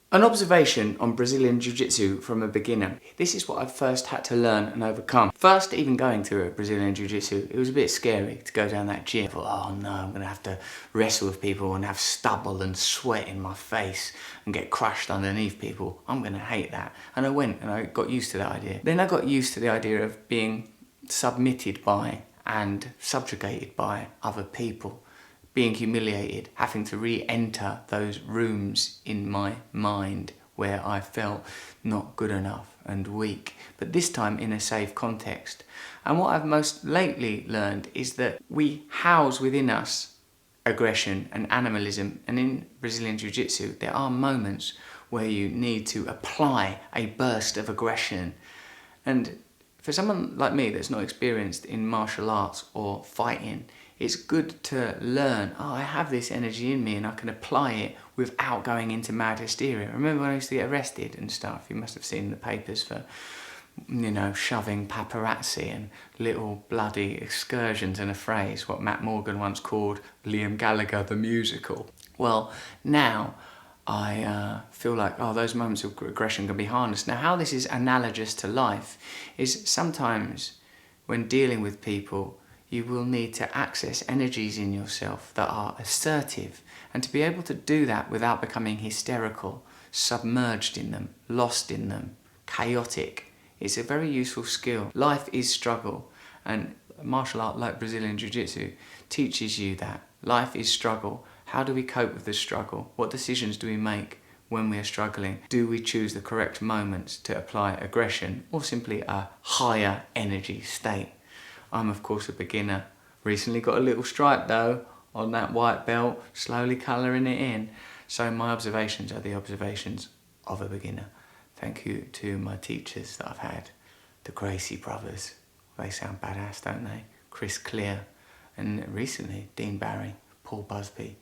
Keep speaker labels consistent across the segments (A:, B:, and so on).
A: An observation on Brazilian Jiu-Jitsu from a beginner. This is what I first had to learn and overcome. First, even going through a Brazilian Jiu-Jitsu, it was a bit scary to go down that gym. I thought, oh no, I'm going to have to wrestle with people and have stubble and sweat in my face and get crushed underneath people. I'm going to hate that. And I went and I got used to that idea. Then I got used to the idea of being submitted by and subjugated by other people. Being humiliated, having to re-enter those rooms in my mind where I felt not good enough and weak, but this time in a safe context. And what I've most lately learned is that we house within us aggression and animalism, and in Brazilian Jiu-Jitsu there are moments where you need to apply a burst of aggression. And for someone like me that's not experienced in martial arts or fighting, it's good to learn, oh, I have this energy in me and I can apply it without going into mad hysteria. Remember when I used to get arrested and stuff? You must have seen the papers for, you know, shoving paparazzi and little bloody excursions and affrays, what Matt Morgan once called Liam Gallagher the musical. Well, now I feel like, oh, those moments of aggression can be harnessed. Now, how this is analogous to life is sometimes when dealing with people, you will need to access energies in yourself that are assertive, and to be able to do that without becoming hysterical, submerged in them, lost in them, chaotic. It's a very useful skill. Life is struggle, and martial art like Brazilian Jiu-Jitsu teaches you that. Life is struggle. How do we cope with the struggle? What decisions do we make when we are struggling? Do we choose the correct moments to apply aggression or simply a higher energy state? I'm of course a beginner. Recently got a little stripe though on that white belt, slowly colouring it in. So my observations are the observations of a beginner. Thank you to my teachers that I've had. The Gracie brothers. They sound badass, don't they? Chris Clear. And recently, Dean Barry, Paul Busby.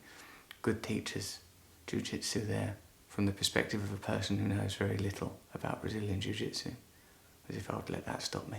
A: Good teachers. Jiu-Jitsu there from the perspective of a person who knows very little about Brazilian Jiu-Jitsu. As if I would let that stop me.